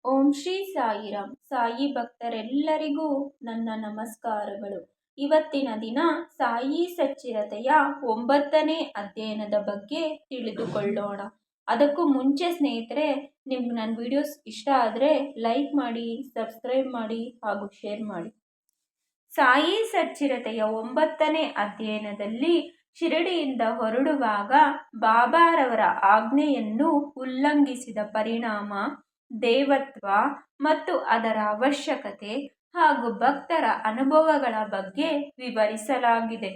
ಓಂ ಶ್ರೀ ಸಾಯಿರಾಮ್. ಸಾಯಿ ಭಕ್ತರೆಲ್ಲರಿಗೂ ನನ್ನ ನಮಸ್ಕಾರಗಳು. ಇವತ್ತಿನ ದಿನ ಸಾಯಿ ಸಚ್ಚರಿತೆಯ 9ನೇ ಅಧ್ಯಯನದ ಬಗ್ಗೆ ತಿಳಿದುಕೊಳ್ಳೋಣ. ಅದಕ್ಕೂ ಮುಂಚೆ ಸ್ನೇಹಿತರೆ, ನಿಮ್ಗೆ ನನ್ನ ವಿಡಿಯೋಸ್ ಇಷ್ಟ ಆದರೆ ಲೈಕ್ ಮಾಡಿ, ಸಬ್ಸ್ಕ್ರೈಬ್ ಮಾಡಿ ಹಾಗೂ ಶೇರ್ ಮಾಡಿ. ಸಾಯಿ ಸಚ್ಚರಿತೆಯ 9ನೇ ಅಧ್ಯಯನದಲ್ಲಿ ಶಿರಡಿಯಿಂದ ಹೊರಡುವಾಗ ಬಾಬಾರವರ ಆಜ್ಞೆಯನ್ನು ಉಲ್ಲಂಘಿಸಿದ ಪರಿಣಾಮ, ದೇವತ್ವ ಮತ್ತು ಅದರ ಅವಶ್ಯಕತೆ ಹಾಗೂ ಭಕ್ತರ ಅನುಭವಗಳ ಬಗ್ಗೆ ವಿವರಿಸಲಾಗಿದೆ.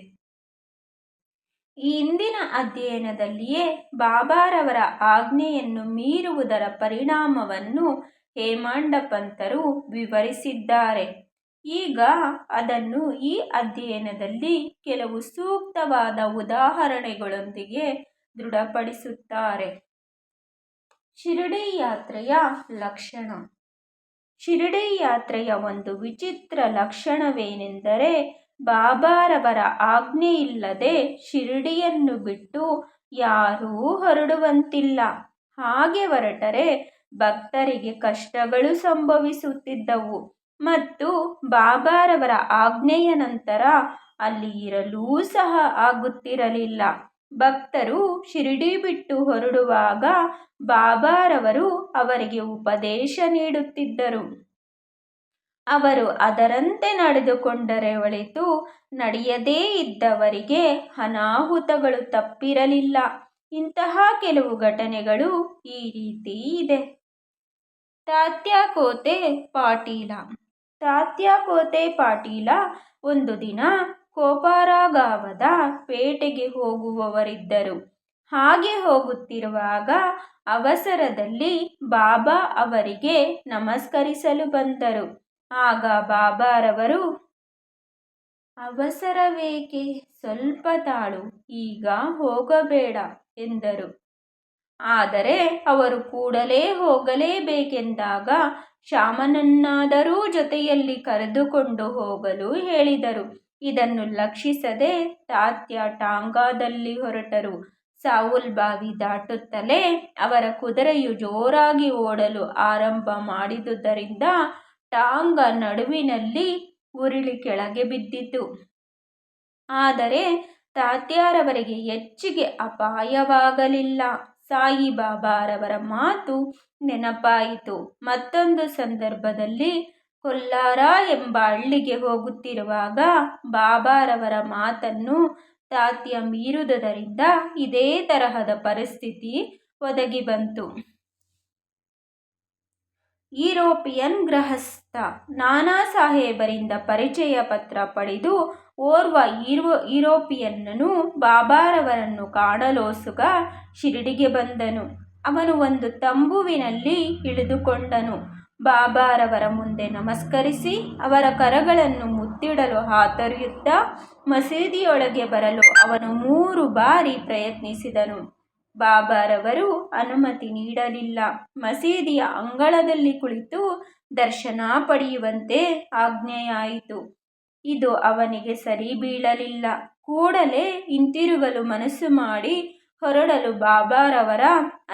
ಈ ಹಿಂದಿನ ಅಧ್ಯಯನದಲ್ಲಿಯೇ ಬಾಬಾರವರ ಆಜ್ಞೆಯನ್ನು ಮೀರುವುದರ ಪರಿಣಾಮವನ್ನು ಹೇಮಾಂಡ ಪಂತರು ವಿವರಿಸಿದ್ದಾರೆ. ಈಗ ಅದನ್ನು ಈ ಅಧ್ಯಯನದಲ್ಲಿ ಕೆಲವು ಸೂಕ್ತವಾದ ಉದಾಹರಣೆಗಳೊಂದಿಗೆ ದೃಢಪಡಿಸುತ್ತಾರೆ. ಶಿರಡಿ ಯಾತ್ರೆಯ ಲಕ್ಷಣ. ಶಿರಡಿ ಯಾತ್ರೆಯ ಒಂದು ವಿಚಿತ್ರ ಲಕ್ಷಣವೇನೆಂದರೆ, ಬಾಬಾರವರ ಆಜ್ಞೆಯಿಲ್ಲದೆ ಶಿರಡಿಯನ್ನು ಬಿಟ್ಟು ಯಾರೂ ಹೊರಡುವಂತಿಲ್ಲ. ಹಾಗೆ ಹೊರಟರೆ ಭಕ್ತರಿಗೆ ಕಷ್ಟಗಳು ಸಂಭವಿಸುತ್ತಿದ್ದವು ಮತ್ತು ಬಾಬಾರವರ ಆಜ್ಞೆಯ ನಂತರ ಅಲ್ಲಿ ಇರಲೂ ಸಹ ಆಗುತ್ತಿರಲಿಲ್ಲ. ಭಕ್ತರು ಶಿರಡಿ ಬಿಟ್ಟು ಹೊರಡುವಾಗ ಬಾಬಾರವರು ಅವರಿಗೆ ಉಪದೇಶ ನೀಡುತ್ತಿದ್ದರು. ಅವರು ಅದರಂತೆ ನಡೆದುಕೊಂಡರೆ ಒಳಿತು, ನಡೆಯದೇ ಇದ್ದವರಿಗೆ ಅನಾಹುತಗಳು ತಪ್ಪಿರಲಿಲ್ಲ. ಇಂತಹ ಕೆಲವು ಘಟನೆಗಳು ಈ ರೀತಿ ಇದೆ. ತಾತ್ಯಾಕೋತೆ ಪಾಟೀಲ. ತಾತ್ಯಾಕೋತೆ ಪಾಟೀಲ ಒಂದು ದಿನ ಕೋಪರಗಾವದ ಪೇಟೆಗೆ ಹೋಗುವವರಿದ್ದರು. ಹಾಗೆ ಹೋಗುತ್ತಿರುವಾಗ ಅವಸರದಲ್ಲಿ ಬಾಬಾ ಅವರಿಗೆ ನಮಸ್ಕರಿಸಲು ಬಂದರು. ಆಗ ಬಾಬಾರವರು, ಅವಸರವೇಕೆ, ಸ್ವಲ್ಪ ತಾಳು, ಈಗ ಹೋಗಬೇಡ ಎಂದರು. ಆದರೆ ಅವರು ಕೂಡಲೇ ಹೋಗಲೇಬೇಕೆಂದಾಗ ಶ್ಯಾಮನನ್ನಾದರೂ ಜೊತೆಯಲ್ಲಿ ಕರೆದುಕೊಂಡು ಹೋಗಲು ಹೇಳಿದರು. ಇದನ್ನು ಲಕ್ಷಿಸದೆ ತಾತ್ಯ ಟಾಂಗಾದಲ್ಲಿ ಹೊರಟರು. ಸಾವುಲ್ ಬಾವಿ ದಾಟುತ್ತಲೇ ಅವರ ಕುದುರೆಯು ಜೋರಾಗಿ ಓಡಲು ಆರಂಭ ಮಾಡಿದುದರಿಂದ ಟಾಂಗ ನಡುವಿನಲ್ಲಿ ಉರುಳಿ ಕೆಳಗೆ ಬಿದ್ದಿತು. ಆದರೆ ತಾತ್ಯಾರವರಿಗೆ ಹೆಚ್ಚಿಗೆ ಅಪಾಯವಾಗಲಿಲ್ಲ. ಸಾಯಿಬಾಬಾರವರ ಮಾತು ನೆನಪಾಯಿತು. ಮತ್ತೊಂದು ಸಂದರ್ಭದಲ್ಲಿ ಕೊಲ್ಲಾರ ಎಂಬ ಹಳ್ಳಿಗೆ ಹೋಗುತ್ತಿರುವಾಗ ಬಾಬಾರವರ ಮಾತನ್ನು ತಾತ್ಯ ಮೀರಿದುದರಿಂದ ಇದೇ ತರಹದ ಪರಿಸ್ಥಿತಿ ಒದಗಿ ಬಂತು. ಯುರೋಪಿಯನ್ ಗೃಹಸ್ಥ. ನಾನಾ ಸಾಹೇಬರಿಂದ ಪರಿಚಯ ಪತ್ರ ಪಡೆದು ಓರ್ವ ಯುರೋಪಿಯನ್ನನು ಬಾಬಾರವರನ್ನು ಕಾಣಲೋಸುಗ ಶಿರಡಿಗೆ ಬಂದನು. ಅವನು ಒಂದು ತಂಬುವಿನಲ್ಲಿ ಇಳಿದುಕೊಂಡನು. ಬಾಬಾರವರ ಮುಂದೆ ನಮಸ್ಕರಿಸಿ ಅವರ ಕರಗಳನ್ನು ಮುತ್ತಿಡಲು ಹಾತೊರೆಯುತ್ತಾ ಮಸೀದಿಯೊಳಗೆ ಬರಲು ಅವನು 3 ಬಾರಿ ಪ್ರಯತ್ನಿಸಿದನು. ಬಾಬಾರವರು ಅನುಮತಿ ನೀಡಲಿಲ್ಲ. ಮಸೀದಿಯ ಅಂಗಳದಲ್ಲಿ ಕುಳಿತು ದರ್ಶನ ಪಡೆಯುವಂತೆ ಆಜ್ಞೆಯಾಯಿತು. ಇದು ಅವನಿಗೆ ಸರಿ ಬೀಳಲಿಲ್ಲ. ಕೂಡಲೇ ಹಿಂತಿರುಗಲು ಮನಸ್ಸು ಮಾಡಿ ಹೊರಡಲು ಬಾಬಾರವರ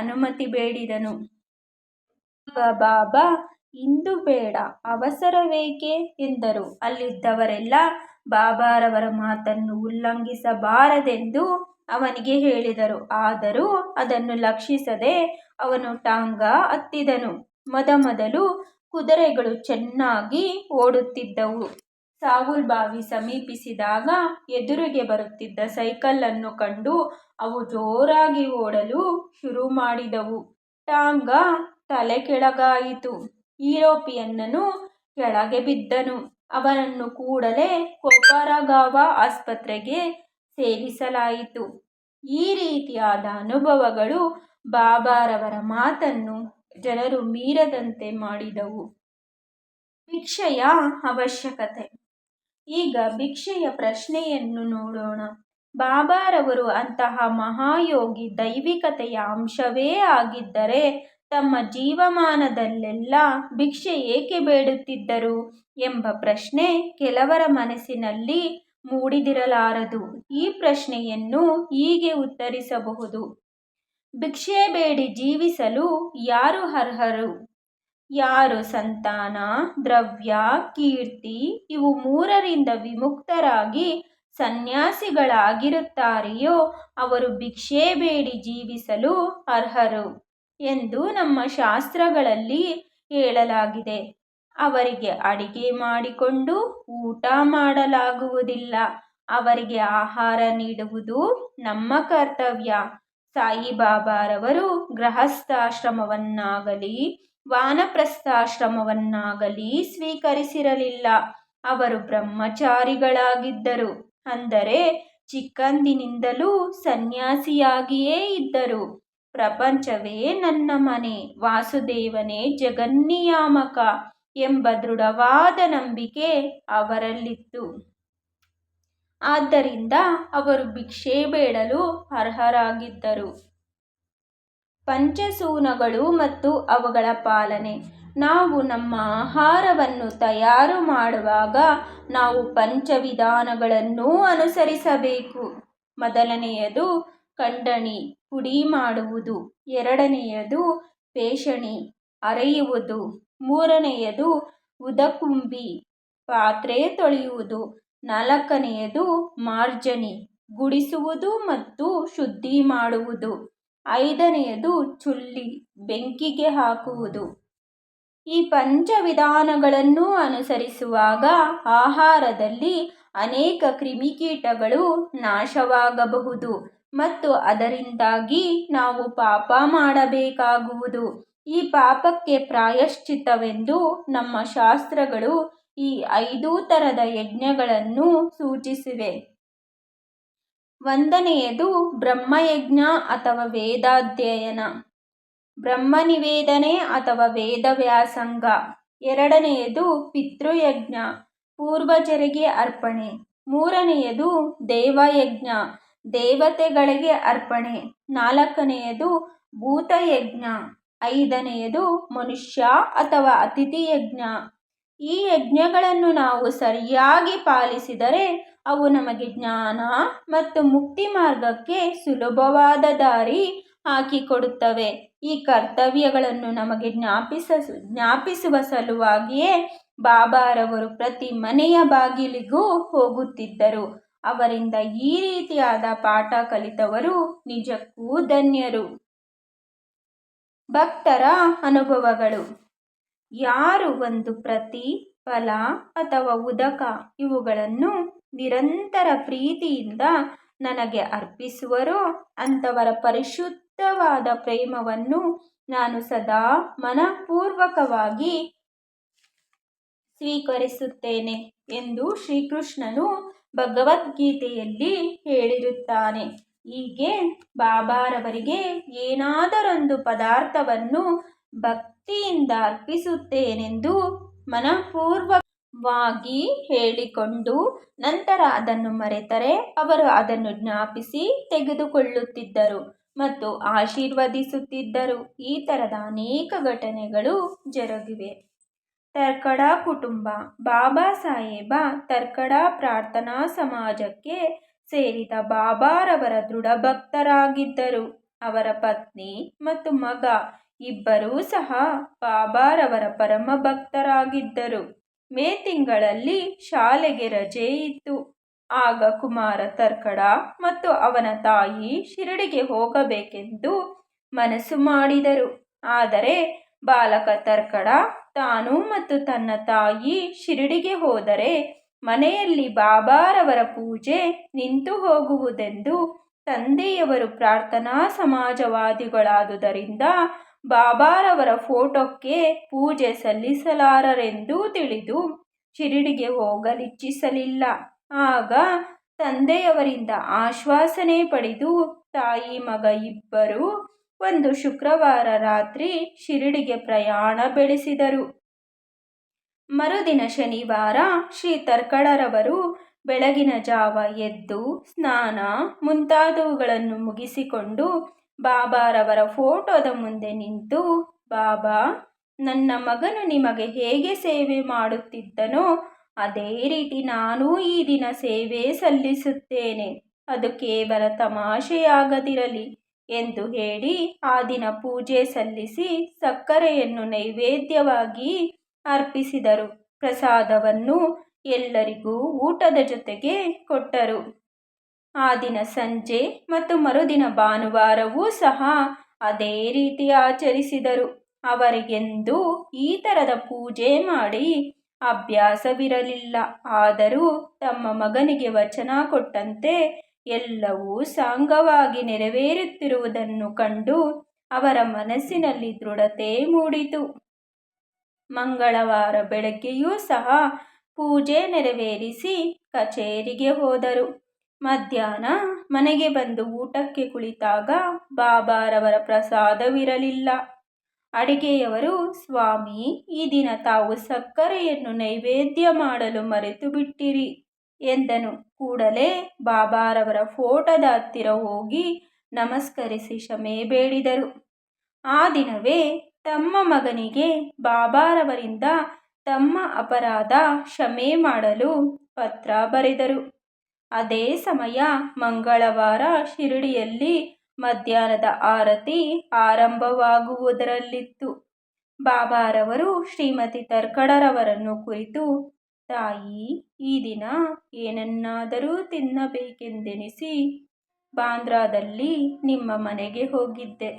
ಅನುಮತಿ ಬೇಡಿದನು. ಆಗ ಬಾಬಾ, ಇಂದು ಬೇಡ, ಅವಸರವೇಕೆ ಎಂದರು. ಅಲ್ಲಿದ್ದವರೆಲ್ಲ ಬಾಬಾರವರ ಮಾತನ್ನು ಉಲ್ಲಂಘಿಸಬಾರದೆಂದು ಅವನಿಗೆ ಹೇಳಿದರು. ಆದರೂ ಅದನ್ನು ಲಕ್ಷಿಸದೆ ಅವನು ಟಾಂಗಾ ಹತ್ತಿದನು. ಮೊದಮೊದಲು ಕುದುರೆಗಳು ಚೆನ್ನಾಗಿ ಓಡುತ್ತಿದ್ದವು. ಸಾವುಲ್ ಬಾವಿ ಸಮೀಪಿಸಿದಾಗ ಎದುರಿಗೆ ಬರುತ್ತಿದ್ದ ಸೈಕಲ್ಲನ್ನು ಕಂಡು ಅವು ಜೋರಾಗಿ ಓಡಲು ಶುರು ಮಾಡಿದವು. ಟಾಂಗಾ ತಲೆ ಕೆಳಗಾಯಿತು. ಯುರೋಪಿಯನ್ನನು ಕೆಳಗೆ ಬಿದ್ದನು. ಅವನನ್ನು ಕೂಡಲೇ ಕೋಪರಗಾವ ಆಸ್ಪತ್ರೆಗೆ ಸೇರಿಸಲಾಯಿತು. ಈ ರೀತಿಯಾದ ಅನುಭವಗಳು ಬಾಬಾರವರ ಮಾತನ್ನು ಜನರು ಮೀರದಂತೆ ಮಾಡಿದವು. ಭಿಕ್ಷೆಯ ಅವಶ್ಯಕತೆ. ಈಗ ಭಿಕ್ಷೆಯ ಪ್ರಶ್ನೆಯನ್ನು ನೋಡೋಣ. ಬಾಬಾರವರು ಅಂತಹ ಮಹಾಯೋಗಿ, ದೈವಿಕತೆಯ ಅಂಶವೇ ಆಗಿದ್ದರೆ ತಮ್ಮ ಜೀವಮಾನದಲ್ಲೆಲ್ಲ ಭಿಕ್ಷೆ ಏಕೆ ಬೇಡುತ್ತಿದ್ದರು ಎಂಬ ಪ್ರಶ್ನೆ ಕೆಲವರ ಮನಸ್ಸಿನಲ್ಲಿ ಮೂಡಿದಿರಲಾರದು. ಈ ಪ್ರಶ್ನೆಯನ್ನು ಹೀಗೆ ಉತ್ತರಿಸಬಹುದು. ಭಿಕ್ಷೆ ಬೇಡಿ ಜೀವಿಸಲು ಯಾರು ಅರ್ಹರು? ಯಾರು ಸಂತಾನ, ದ್ರವ್ಯ, ಕೀರ್ತಿ ಇವು ಮೂರರಿಂದ ವಿಮುಕ್ತರಾಗಿ ಸನ್ಯಾಸಿಗಳಾಗಿರುತ್ತಾರೆಯೋ ಅವರು ಭಿಕ್ಷೆ ಬೇಡಿ ಜೀವಿಸಲು ಅರ್ಹರು ಎಂದು ನಮ್ಮ ಶಾಸ್ತ್ರಗಳಲ್ಲಿ ಹೇಳಲಾಗಿದೆ. ಅವರಿಗೆ ಅಡಿಗೆ ಮಾಡಿಕೊಂಡು ಊಟ ಮಾಡಲಾಗುವುದಿಲ್ಲ. ಅವರಿಗೆ ಆಹಾರ ನೀಡುವುದು ನಮ್ಮ ಕರ್ತವ್ಯ. ಸಾಯಿಬಾಬಾರವರು ಗೃಹಸ್ಥಾಶ್ರಮವನ್ನಾಗಲಿ ವಾನಪ್ರಸ್ಥಾಶ್ರಮವನ್ನಾಗಲಿ ಸ್ವೀಕರಿಸಿರಲಿಲ್ಲ. ಅವರು ಬ್ರಹ್ಮಚಾರಿಗಳಾಗಿದ್ದರು. ಅಂದರೆ ಚಿಕ್ಕಂದಿನಿಂದಲೂ ಸನ್ಯಾಸಿಯಾಗಿಯೇ ಇದ್ದರು. ಪ್ರಪಂಚವೇ ನನ್ನ ಮನೆ, ವಾಸುದೇವನೇ ಜಗನ್ನಿಯಾಮಕ ಎಂಬ ದೃಢವಾದ ನಂಬಿಕೆ ಅವರಲ್ಲಿತ್ತು. ಆದ್ದರಿಂದ ಅವರು ಭಿಕ್ಷೆ ಬೇಡಲು ಅರ್ಹರಾಗಿದ್ದರು. ಪಂಚಸೂನಗಳು ಮತ್ತು ಅವುಗಳ ಪಾಲನೆ. ನಾವು ನಮ್ಮ ಆಹಾರವನ್ನು ತಯಾರು ಮಾಡುವಾಗ ನಾವು ಪಂಚವಿಧಾನಗಳನ್ನು ಅನುಸರಿಸಬೇಕು. ಮೊದಲನೆಯದು ಖಂಡಣಿ ಪುಡಿ ಮಾಡುವುದು, ಎರಡನೆಯದು ಪೇಷಣಿ ಅರೆಯುವುದು, ಮೂರನೆಯದು ಉದಕುಂಬಿ ಪಾತ್ರೆ ತೊಳೆಯುವುದು, ನಾಲ್ಕನೆಯದು ಮಾರ್ಜನಿ ಗುಡಿಸುವುದು ಮತ್ತು ಶುದ್ಧಿ ಮಾಡುವುದು, ಐದನೆಯದು ಚುಲ್ಲಿ ಬೆಂಕಿಗೆ ಹಾಕುವುದು. ಈ ಪಂಚವಿಧಾನಗಳನ್ನು ಅನುಸರಿಸುವಾಗ ಆಹಾರದಲ್ಲಿ ಅನೇಕ ಕ್ರಿಮಿಕೀಟಗಳು ನಾಶವಾಗಬಹುದು ಮತ್ತು ಅದರಿಂದಾಗಿ ನಾವು ಪಾಪ ಮಾಡಬೇಕಾಗುವುದು. ಈ ಪಾಪಕ್ಕೆ ಪ್ರಾಯಶ್ಚಿತ್ತವೆಂದು ನಮ್ಮ ಶಾಸ್ತ್ರಗಳು ಈ 5 ಥರದ ಯಜ್ಞಗಳನ್ನು ಸೂಚಿಸಿವೆ. ಒಂದನೆಯದು ಬ್ರಹ್ಮಯಜ್ಞ ಅಥವಾ ವೇದಾಧ್ಯಯನ, ಬ್ರಹ್ಮನಿವೇದನೆ ಅಥವಾ ವೇದವ್ಯಾಸಂಗ. ಎರಡನೆಯದು ಪಿತೃಯಜ್ಞ, ಪೂರ್ವಜರಿಗೆ ಅರ್ಪಣೆ. ಮೂರನೆಯದು ದೇವಯಜ್ಞ, ದೇವತೆಗಳಿಗೆ ಅರ್ಪಣೆ. ನಾಲ್ಕನೆಯದು ಭೂತಯಜ್ಞ. ಐದನೆಯದು ಮನುಷ್ಯ ಅಥವಾ ಅತಿಥಿ ಯಜ್ಞ. ಈ ಯಜ್ಞಗಳನ್ನು ನಾವು ಸರಿಯಾಗಿ ಪಾಲಿಸಿದರೆ ಅವು ನಮಗೆ ಜ್ಞಾನ ಮತ್ತು ಮುಕ್ತಿ ಮಾರ್ಗಕ್ಕೆ ಸುಲಭವಾದ ದಾರಿ ಹಾಕಿಕೊಡುತ್ತವೆ. ಈ ಕರ್ತವ್ಯಗಳನ್ನು ನಮಗೆ ಜ್ಞಾಪಿಸುವ ಸಲುವಾಗಿಯೇ ಬಾಬಾರವರು ಪ್ರತಿ ಮನೆಯ ಬಾಗಿಲಿಗೂ ಹೋಗುತ್ತಿದ್ದರು. ಅವರಿಂದ ಈ ರೀತಿಯಾದ ಪಾಠ ಕಲಿತವರು ನಿಜಕ್ಕೂ ಧನ್ಯರು. ಭಕ್ತರ ಅನುಭವಗಳು. ಯಾರು ಒಂದು ಪ್ರತಿ, ಫಲ ಅಥವಾ ಉದಕ ಇವುಗಳನ್ನು ನಿರಂತರ ಪ್ರೀತಿಯಿಂದ ನನಗೆ ಅರ್ಪಿಸುವರೋ ಅಂಥವರ ಪರಿಶುದ್ಧವಾದ ಪ್ರೇಮವನ್ನು ನಾನು ಸದಾ ಮನಪೂರ್ವಕವಾಗಿ ಸ್ವೀಕರಿಸುತ್ತೇನೆ ಎಂದು ಶ್ರೀಕೃಷ್ಣನು ಭಗವದ್ಗೀತೆಯಲ್ಲಿ ಹೇಳಿರುತ್ತಾನೆ. ಹೀಗೆ ಬಾಬಾರವರಿಗೆ ಏನಾದರೊಂದು ಪದಾರ್ಥವನ್ನು ಭಕ್ತಿಯಿಂದ ಅರ್ಪಿಸುತ್ತೇನೆಂದು ಮನಪೂರ್ವಕವಾಗಿ ಹೇಳಿಕೊಂಡು ನಂತರ ಅದನ್ನು ಮರೆತರೆ ಅವರು ಅದನ್ನು ಜ್ಞಾಪಿಸಿ ತೆಗೆದುಕೊಳ್ಳುತ್ತಿದ್ದರು ಮತ್ತು ಆಶೀರ್ವದಿಸುತ್ತಿದ್ದರು. ಈ ಥರದ ಅನೇಕ ಘಟನೆಗಳು ಜರುಗಿವೆ. ತರ್ಕಡ ಕುಟುಂಬ. ಬಾಬಾ ಸಾಹೇಬ ತರ್ಕಡ ಪ್ರಾರ್ಥನಾ ಸಮಾಜಕ್ಕೆ ಸೇರಿದ ಬಾಬಾರವರ ದೃಢ ಭಕ್ತರಾಗಿದ್ದರು. ಅವರ ಪತ್ನಿ ಮತ್ತು ಮಗ ಇಬ್ಬರೂ ಸಹ ಬಾಬಾರವರ ಪರಮ ಭಕ್ತರಾಗಿದ್ದರು. ಮೇ ತಿಂಗಳಲ್ಲಿ ಶಾಲೆಗೆ ರಜೆ ಇತ್ತು. ಆಗ ಕುಮಾರ ತರ್ಕಡ ಮತ್ತು ಅವನ ತಾಯಿ ಶಿರಡಿಗೆ ಹೋಗಬೇಕೆಂದು ಮನಸ್ಸು ಮಾಡಿದರು. ಆದರೆ ಬಾಲಕ ತರ್ಕಡ ತಾನು ಮತ್ತು ತನ್ನ ತಾಯಿ ಶಿರಡಿಗೆ ಹೋದರೆ ಮನೆಯಲ್ಲಿ ಬಾಬಾರವರ ಪೂಜೆ ನಿಂತು ಹೋಗುವುದೆಂದು ತಂದೆಯವರು ಪ್ರಾರ್ಥನಾ ಸಮಾಜವಾದಿಗಳಾದುದರಿಂದ ಬಾಬಾರವರ ಫೋಟೋಕ್ಕೆ ಪೂಜೆ ಸಲ್ಲಿಸಲಾರರೆಂದು ತಿಳಿದು ಶಿರಡಿಗೆ ಹೋಗಲಿಚ್ಛಿಸಲಿಲ್ಲ. ಆಗ ತಂದೆಯವರಿಂದ ಆಶ್ವಾಸನೆ ಪಡೆದು ತಾಯಿ ಮಗ ಇಬ್ಬರೂ ಒಂದು ಶುಕ್ರವಾರ ರಾತ್ರಿ ಶಿರಡಿಗೆ ಪ್ರಯಾಣ ಬೆಳೆಸಿದರು. ಮರುದಿನ ಶನಿವಾರ ಶ್ರೀ ತರ್ಕಡರವರು ಬೆಳಗಿನ ಜಾವ ಎದ್ದು ಸ್ನಾನ ಮುಂತಾದವುಗಳನ್ನು ಮುಗಿಸಿಕೊಂಡು ಬಾಬಾರವರ ಫೋಟೋದ ಮುಂದೆ ನಿಂತು, ಬಾಬಾ, ನನ್ನ ಮಗನು ನಿಮಗೆ ಹೇಗೆ ಸೇವೆ ಮಾಡುತ್ತಿದ್ದನೋ ಅದೇ ರೀತಿ ನಾನೂ ಈ ದಿನ ಸೇವೆ ಸಲ್ಲಿಸುತ್ತೇನೆ. ಅದು ಕೇವಲ ತಮಾಷೆಯಾಗದಿರಲಿ. ಎಂದು ಹೇಳಿ ಆ ದಿನ ಪೂಜೆ ಸಲ್ಲಿಸಿ ಸಕ್ಕರೆಯನ್ನು ನೈವೇದ್ಯವಾಗಿ ಅರ್ಪಿಸಿದರು. ಪ್ರಸಾದವನ್ನು ಎಲ್ಲರಿಗೂ ಊಟದ ಜೊತೆಗೆ ಕೊಟ್ಟರು. ಆ ದಿನ ಸಂಜೆ ಮತ್ತು ಮರುದಿನ ಭಾನುವಾರವೂ ಸಹ ಅದೇ ರೀತಿ ಆಚರಿಸಿದರು. ಅವರಿಗೆಂದೂ ಈ ಥರದ ಪೂಜೆ ಮಾಡಿ ಅಭ್ಯಾಸವಿರಲಿಲ್ಲ. ಆದರೂ ತಮ್ಮ ಮಗನಿಗೆ ವಚನ ಕೊಟ್ಟಂತೆ ಎಲ್ಲವೂ ಸಾಂಗವಾಗಿ ನೆರವೇರುತ್ತಿರುವುದನ್ನು ಕಂಡು ಅವರ ಮನಸ್ಸಿನಲ್ಲಿ ದೃಢತೆ ಮೂಡಿತು. ಮಂಗಳವಾರ ಬೆಳಗ್ಗೆಯೂ ಸಹ ಪೂಜೆ ನೆರವೇರಿಸಿ ಕಚೇರಿಗೆ ಹೋದರು. ಮಧ್ಯಾಹ್ನ ಮನೆಗೆ ಬಂದು ಊಟಕ್ಕೆ ಕುಳಿತಾಗ ಬಾಬಾರವರ ಪ್ರಸಾದವಿರಲಿಲ್ಲ. ಅಡಿಗೆಯವರು, ಸ್ವಾಮಿ, ಈ ದಿನ ತಾವು ಸಕ್ಕರೆಯನ್ನು ನೈವೇದ್ಯ ಮಾಡಲು ಮರೆತು ಬಿಟ್ಟಿರಿ ಎಂದನು. ಕೂಡಲೇ ಬಾಬಾರವರ ಫೋಟೋದ ಹತ್ತಿರ ಹೋಗಿ ನಮಸ್ಕರಿಸಿ ಕ್ಷಮೆ ಬೇಡಿದರು. ಆ ದಿನವೇ ತಮ್ಮ ಮಗನಿಗೆ ಬಾಬಾರವರಿಂದ ತಮ್ಮ ಅಪರಾಧ ಕ್ಷಮೆ ಮಾಡಲು ಪತ್ರ ಬರೆದರು. ಅದೇ ಸಮಯ ಮಂಗಳವಾರ ಶಿರಡಿಯಲ್ಲಿ ಮಧ್ಯಾಹ್ನದ ಆರತಿ ಆರಂಭವಾಗುವುದರಲ್ಲಿತ್ತು. ಬಾಬಾರವರು ಶ್ರೀಮತಿ ತರ್ಕಡರವರನ್ನು ಕುರಿತು, ತಾಯಿ, ಈ ದಿನ ಏನನ್ನಾದರೂ ತಿನ್ನಬೇಕೆಂದೆನಿಸಿ ಬಾಂದ್ರಾದಲ್ಲಿ ನಿಮ್ಮ ಮನೆಗೆ ಹೋಗಿದ್ದೆ.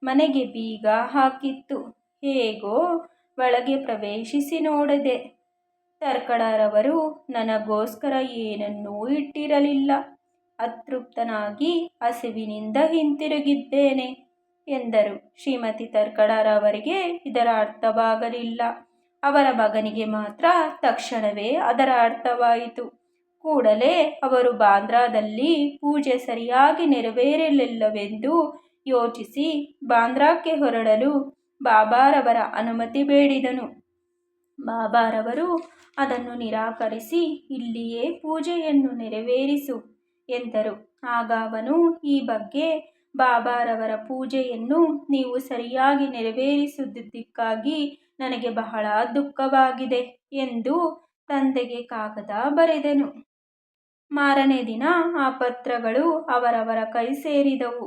ಮನೆಗೆ ಬೀಗ ಹಾಕಿತ್ತು. ಹೇಗೋ ಒಳಗೆ ಪ್ರವೇಶಿಸಿ ನೋಡಿದೆ. ತರ್ಕಡರವರು ನನಗೋಸ್ಕರ ಏನನ್ನೂ ಇಟ್ಟಿರಲಿಲ್ಲ. ಅತೃಪ್ತನಾಗಿ ಹಸಿವಿನಿಂದ ಹಿಂತಿರುಗಿದ್ದೇನೆ ಎಂದರು. ಶ್ರೀಮತಿ ತರ್ಕಡರವರಿಗೆ ಇದರ ಅರ್ಥವಾಗಲಿಲ್ಲ. ಅವರ ಮಗನಿಗೆ ಮಾತ್ರ ತಕ್ಷಣವೇ ಅದರ ಅರ್ಥವಾಯಿತು. ಕೂಡಲೇ ಅವರು ಬಾಂದ್ರಾದಲ್ಲಿ ಪೂಜೆ ಸರಿಯಾಗಿ ನೆರವೇರಲಿಲ್ಲವೆಂದು ಯೋಚಿಸಿ ಬಾಂದ್ರಾಕ್ಕೆ ಹೊರಡಲು ಬಾಬಾರವರ ಅನುಮತಿ ಬೇಡಿದನು. ಬಾಬಾರವರು ಅದನ್ನು ನಿರಾಕರಿಸಿ, ಇಲ್ಲಿಯೇ ಪೂಜೆಯನ್ನು ನೆರವೇರಿಸು ಎಂದರು. ಆಗ ಅವನು, ಈ ಬಗ್ಗೆ ಬಾಬಾರವರ ಪೂಜೆಯನ್ನು ನೀವು ಸರಿಯಾಗಿ ನೆರವೇರಿಸದಿದ್ದಕ್ಕಾಗಿ ನನಗೆ ಬಹಳ ದುಃಖವಾಗಿದೆ ಎಂದು ತಂದೆಗೆ ಕಾಗದ ಬರೆದನು. ಮಾರನೇ ದಿನ ಆ ಪತ್ರಗಳು ಅವರವರ ಕೈ ಸೇರಿದವು.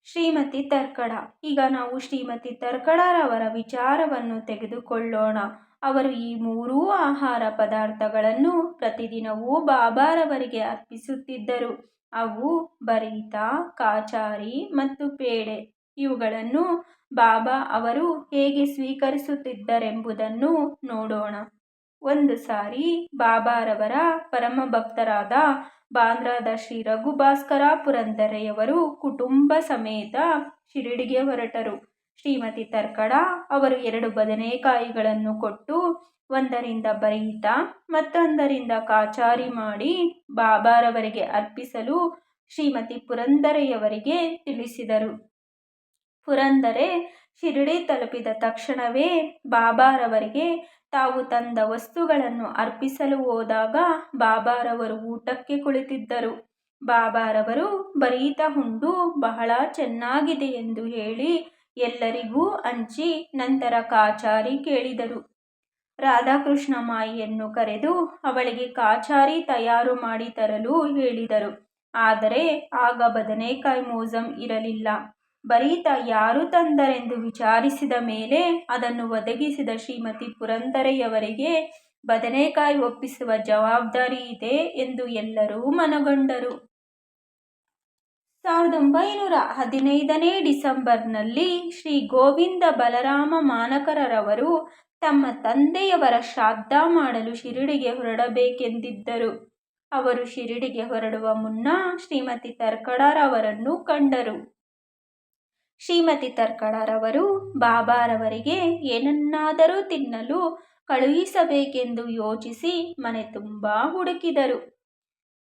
ಶ್ರೀಮತಿ ತರ್ಕಡ. ಈಗ ನಾವು ಶ್ರೀಮತಿ ತರ್ಕಡರವರ ವಿಚಾರವನ್ನು ತೆಗೆದುಕೊಳ್ಳೋಣ. ಅವರು ಈ 3 ಆಹಾರ ಪದಾರ್ಥಗಳನ್ನು ಪ್ರತಿದಿನವೂ ಬಾಬಾರವರಿಗೆ ಅರ್ಪಿಸುತ್ತಿದ್ದರು. ಅವು ಬರೀತ, ಕಾಚಾರಿ ಮತ್ತು ಪೇಡೆ. ಇವುಗಳನ್ನು ಬಾಬಾ ಅವರು ಹೇಗೆ ಸ್ವೀಕರಿಸುತ್ತಿದ್ದರೆಂಬುದನ್ನು ನೋಡೋಣ. ಒಂದು ಸಾರಿ ಬಾಬಾರವರ ಪರಮಭಕ್ತರಾದ ಬಾಂದ್ರಾದ ಶ್ರೀ ರಘುಭಾಸ್ಕರ ಪುರಂದರೆಯವರು ಕುಟುಂಬ ಸಮೇತ ಶಿರಡಿಗೆ ಹೊರಟರು. ಶ್ರೀಮತಿ ತರ್ಕಡ ಅವರು 2 ಬದನೆಕಾಯಿಗಳನ್ನು ಕೊಟ್ಟು ಒಂದರಿಂದ ಬರೀತ ಮತ್ತೊಂದರಿಂದ ಕಾಚಾರಿ ಮಾಡಿ ಬಾಬಾರವರಿಗೆ ಅರ್ಪಿಸಲು ಶ್ರೀಮತಿ ಪುರಂದರೆಯವರಿಗೆ ತಿಳಿಸಿದರು. ಪುರಂದರೆ ಶಿರಡಿ ತಲುಪಿದ ತಕ್ಷಣವೇ ಬಾಬಾರವರಿಗೆ ತಾವು ತಂದ ವಸ್ತುಗಳನ್ನು ಅರ್ಪಿಸಲು ಹೋದಾಗ ಬಾಬಾರವರು ಊಟಕ್ಕೆ ಕುಳಿತಿದ್ದರು. ಬಾಬಾರವರು ಬರೀತ ಉಂಡು ಬಹಳ ಚೆನ್ನಾಗಿದೆ ಎಂದು ಹೇಳಿ ಎಲ್ಲರಿಗೂ ಹಂಚಿ ನಂತರ ಕಾಚಾರಿ ಕೇಳಿದರು. ರಾಧಾಕೃಷ್ಣ ಮಾಯಿಯನ್ನು ಕರೆದು ಅವಳಿಗೆ ಕಾಚಾರಿ ತಯಾರು ಮಾಡಿ ತರಲು ಹೇಳಿದರು. ಆದರೆ ಆಗ ಬದನೆಕಾಯಿ ಮೋಸಂ ಇರಲಿಲ್ಲ. ಬರೀತ ಯಾರು ತಂದರೆಂದು ವಿಚಾರಿಸಿದ ಮೇಲೆ ಅದನ್ನು ಒದಗಿಸಿದ ಶ್ರೀಮತಿ ಪುರಂದರೆಯವರಿಗೆ ಬದನೆಕಾಯಿ ಒಪ್ಪಿಸುವ ಜವಾಬ್ದಾರಿ ಇದೆ ಎಂದು ಎಲ್ಲರೂ ಮನಗಂಡರು. 1915ನೇ ಡಿಸೆಂಬರ್ನಲ್ಲಿ ಶ್ರೀ ಗೋವಿಂದ ಬಲರಾಮ ಮಾನಕರರವರು ತಮ್ಮ ತಂದೆಯವರ ಶ್ರಾದ್ದ ಮಾಡಲು ಶಿರಡಿಗೆ ಹೊರಡಬೇಕೆಂದಿದ್ದರು. ಅವರು ಶಿರಡಿಗೆ ಹೊರಡುವ ಮುನ್ನ ಶ್ರೀಮತಿ ತರ್ಕಡರವರನ್ನು ಕಂಡರು. ಶ್ರೀಮತಿ ತರ್ಕಡರವರು ಬಾಬಾರವರಿಗೆ ಏನನ್ನಾದರೂ ತಿನ್ನಲು ಕಳುಹಿಸಬೇಕೆಂದು ಯೋಚಿಸಿ ಮನೆ ತುಂಬ ಹುಡುಕಿದರು.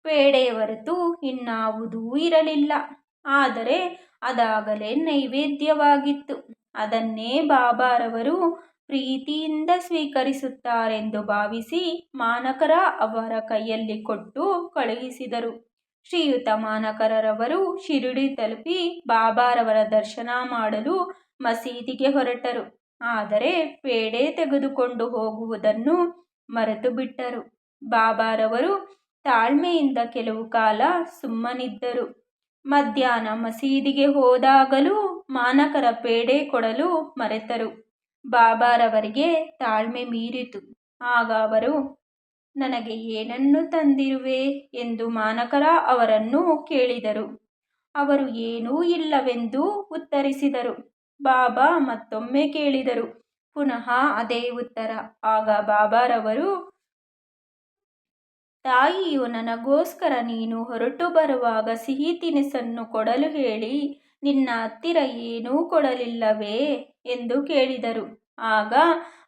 ಪೇಡೆ ಹೊರತು ಇನ್ನಾವುದೂ ಇರಲಿಲ್ಲ. ಆದರೆ ಅದಾಗಲೇ ನೈವೇದ್ಯವಾಗಿತ್ತು. ಅದನ್ನೇ ಬಾಬಾರವರು ಪ್ರೀತಿಯಿಂದ ಸ್ವೀಕರಿಸುತ್ತಾರೆಂದು ಭಾವಿಸಿ ಮಾನಕರ ಅವರ ಕೈಯಲ್ಲಿ ಕೊಟ್ಟು ಕಳುಹಿಸಿದರು. ಶ್ರೀಯುತ ಮಾನಕರರವರು ಶಿರಡಿ ತಲುಪಿ ಬಾಬಾರವರ ದರ್ಶನ ಮಾಡಲು ಮಸೀದಿಗೆ ಹೊರಟರು. ಆದರೆ ಪೇಡೆ ತೆಗೆದುಕೊಂಡು ಹೋಗುವುದನ್ನು ಮರೆತು ಬಿಟ್ಟರು. ಬಾಬಾರವರು ತಾಳ್ಮೆಯಿಂದ ಕೆಲವು ಕಾಲ ಸುಮ್ಮನಿದ್ದರು. ಮಧ್ಯಾಹ್ನ ಮಸೀದಿಗೆ ಹೋದಾಗಲೂ ಮಾನಕರ ಪೇಡೆ ಕೊಡಲು ಮರೆತರು. ಬಾಬಾರವರಿಗೆ ತಾಳ್ಮೆ ಮೀರಿತು. ಆಗ ಅವರು, ನನಗೆ ಏನನ್ನು ತಂದಿರುವೆ ಎಂದು ಮಾನಕರ ಅವರನ್ನು ಕೇಳಿದರು. ಅವರು ಏನೂ ಇಲ್ಲವೆಂದು ಉತ್ತರಿಸಿದರು. ಬಾಬಾ ಮತ್ತೊಮ್ಮೆ ಕೇಳಿದರು. ಪುನಃ ಅದೇ ಉತ್ತರ. ಆಗ ಬಾಬಾರವರು, ತಾಯಿಯು ನನಗೋಸ್ಕರ ನೀನು ಹೊರಟು ಬರುವಾಗ ಸಿಹಿ ತಿನಿಸನ್ನು ಕೊಡಲು ಹೇಳಿ ನಿನ್ನ ಹತ್ತಿರ ಏನೂ ಕೊಡಲಿಲ್ಲವೇ ಎಂದು ಕೇಳಿದರು. ಆಗ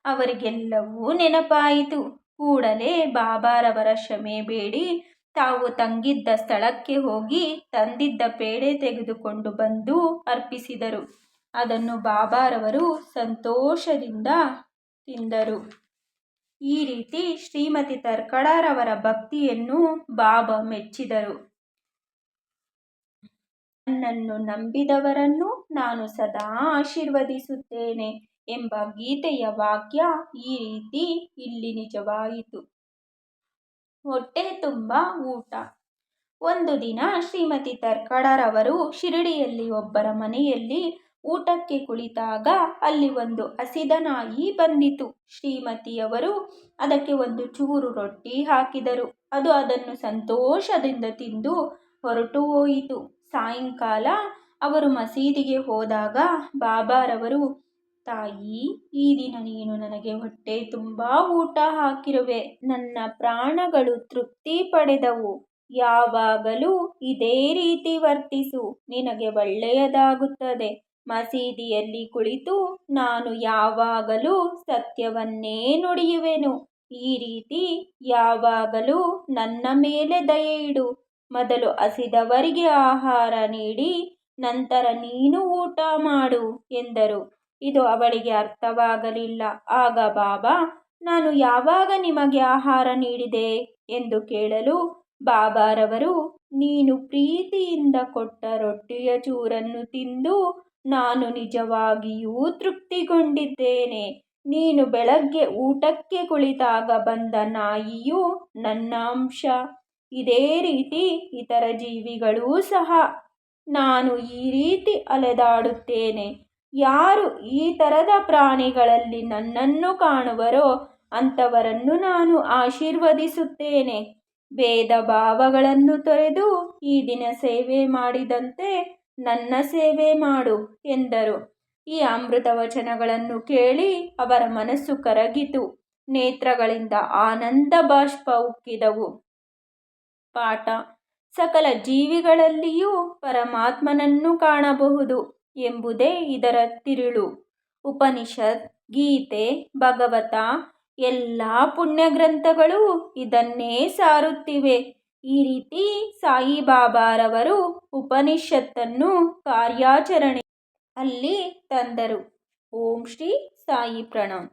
ಅವರಿಗೆಲ್ಲವೂ ನೆನಪಾಯಿತು. ಕೂಡಲೇ ಬಾಬಾರವರ ಕ್ಷಮೆ ಬೇಡಿ ತಾವು ತಂಗಿದ್ದ ಸ್ಥಳಕ್ಕೆ ಹೋಗಿ ತಂದಿದ್ದ ಪೇಡೆ ತೆಗೆದುಕೊಂಡು ಬಂದು ಅರ್ಪಿಸಿದರು. ಅದನ್ನು ಬಾಬಾರವರು ಸಂತೋಷದಿಂದ ತಿಂದರು. ಈ ರೀತಿ ಶ್ರೀಮತಿ ತರ್ಕಡಾರವರ ಭಕ್ತಿಯನ್ನು ಬಾಬಾ ಮೆಚ್ಚಿದರು. ನನ್ನನ್ನು ನಂಬಿದವರನ್ನು ನಾನು ಸದಾ ಆಶೀರ್ವದಿಸುತ್ತೇನೆ ಎಂಬ ಗೀತೆಯ ವಾಕ್ಯ ಈ ರೀತಿ ಇಲ್ಲಿ ನಿಜವಾಯಿತು. ಹೊಟ್ಟೆ ತುಂಬ ಊಟ. ಒಂದು ದಿನ ಶ್ರೀಮತಿ ತರ್ಕಡಾರವರು ಶಿರಡಿಯಲ್ಲಿ ಒಬ್ಬರ ಮನೆಯಲ್ಲಿ ಊಟಕ್ಕೆ ಕುಳಿತಾಗ ಅಲ್ಲಿ ಒಂದು ಹಸಿದ ನಾಯಿ ಬಂದಿತು. ಶ್ರೀಮತಿಯವರು ಅದಕ್ಕೆ ಒಂದು ಚೂರು ರೊಟ್ಟಿ ಹಾಕಿದರು. ಅದು ಅದನ್ನು ಸಂತೋಷದಿಂದ ತಿಂದು ಹೊರಟು ಹೋಯಿತು. ಸಾಯಂಕಾಲ ಅವರು ಮಸೀದಿಗೆ ಹೋದಾಗ ಬಾಬಾರವರು, ತಾಯಿ, ಈ ದಿನ ನೀನು ನನಗೆ ಹೊಟ್ಟೆ ತುಂಬ ಊಟ ಹಾಕಿರುವೆ. ನನ್ನ ಪ್ರಾಣಗಳು ತೃಪ್ತಿ ಪಡೆದವು. ಯಾವಾಗಲೂ ಇದೇ ರೀತಿ ವರ್ತಿಸು, ನಿನಗೆ ಒಳ್ಳೆಯದಾಗುತ್ತದೆ. ಮಸೀದಿಯಲ್ಲಿ ಕುಳಿತು ನಾನು ಯಾವಾಗಲೂ ಸತ್ಯವನ್ನೇ ನುಡಿಯುವೆನು. ಈ ರೀತಿ ಯಾವಾಗಲೂ ನನ್ನ ಮೇಲೆ ದಯೆ ಇಡು. ಮೊದಲು ಹಸಿದವರಿಗೆ ಆಹಾರ ನೀಡಿ ನಂತರ ನೀನು ಊಟ ಮಾಡು ಎಂದರು. ಇದು ಅವಳಿಗೆ ಅರ್ಥವಾಗಲಿಲ್ಲ. ಆಗ ಬಾಬಾ, ನಾನು ಯಾವಾಗ ನಿಮಗೆ ಆಹಾರ ನೀಡಿದೆ ಎಂದು ಕೇಳಲು ಬಾಬಾರವರು, ನೀನು ಪ್ರೀತಿಯಿಂದ ಕೊಟ್ಟ ರೊಟ್ಟಿಯ ಚೂರನ್ನು ತಿಂದು ನಾನು ನಿಜವಾಗಿಯೂ ತೃಪ್ತಿಗೊಂಡಿದ್ದೇನೆ. ನೀನು ಬೆಳಗ್ಗೆ ಊಟಕ್ಕೆ ಕುಳಿತಾಗ ಬಂದ ನಾಯಿಯು ನನ್ನ ಅಂಶ. ಇದೇ ರೀತಿ ಇತರ ಜೀವಿಗಳೂ ಸಹ. ನಾನು ಈ ರೀತಿ ಅಲೆದಾಡುತ್ತೇನೆ. ಯಾರು ಈ ಥರದ ಪ್ರಾಣಿಗಳಲ್ಲಿ ನನ್ನನ್ನು ಕಾಣುವರೋ ಅಂಥವರನ್ನು ನಾನು ಆಶೀರ್ವದಿಸುತ್ತೇನೆ. ಭೇದ ಭಾವಗಳನ್ನು ತೊರೆದು ಈ ದಿನ ಸೇವೆ ಮಾಡಿದಂತೆ ನನ್ನ ಸೇವೆ ಮಾಡು ಎಂದರು. ಈ ಅಮೃತ ವಚನಗಳನ್ನು ಕೇಳಿ ಅವರ ಮನಸ್ಸು ಕರಗಿತು. ನೇತ್ರಗಳಿಂದ ಆನಂದ ಬಾಷ್ಪ ಉಕ್ಕಿದವು. ಪಾಠ: ಸಕಲ ಜೀವಿಗಳಲ್ಲಿಯೂ ಪರಮಾತ್ಮನನ್ನು ಕಾಣಬಹುದು ಎಂಬುದೇ ಇದರ ತಿರುಳು. ಉಪನಿಷತ್, ಗೀತೆ, ಭಾಗವತ ಎಲ್ಲ ಪುಣ್ಯ ಗ್ರಂಥಗಳು ಇದನ್ನೇ ಸಾರುತ್ತಿವೆ. ಈ ರೀತಿ ಸಾಯಿಬಾಬಾರವರು ಉಪನಿಷತ್ತನ್ನು ಕಾರ್ಯಾಚರಣೆ ಅಲ್ಲಿ ತಂದರು. ಓಂ ಶ್ರೀ ಸಾಯಿ ಪ್ರಣಾಮ್.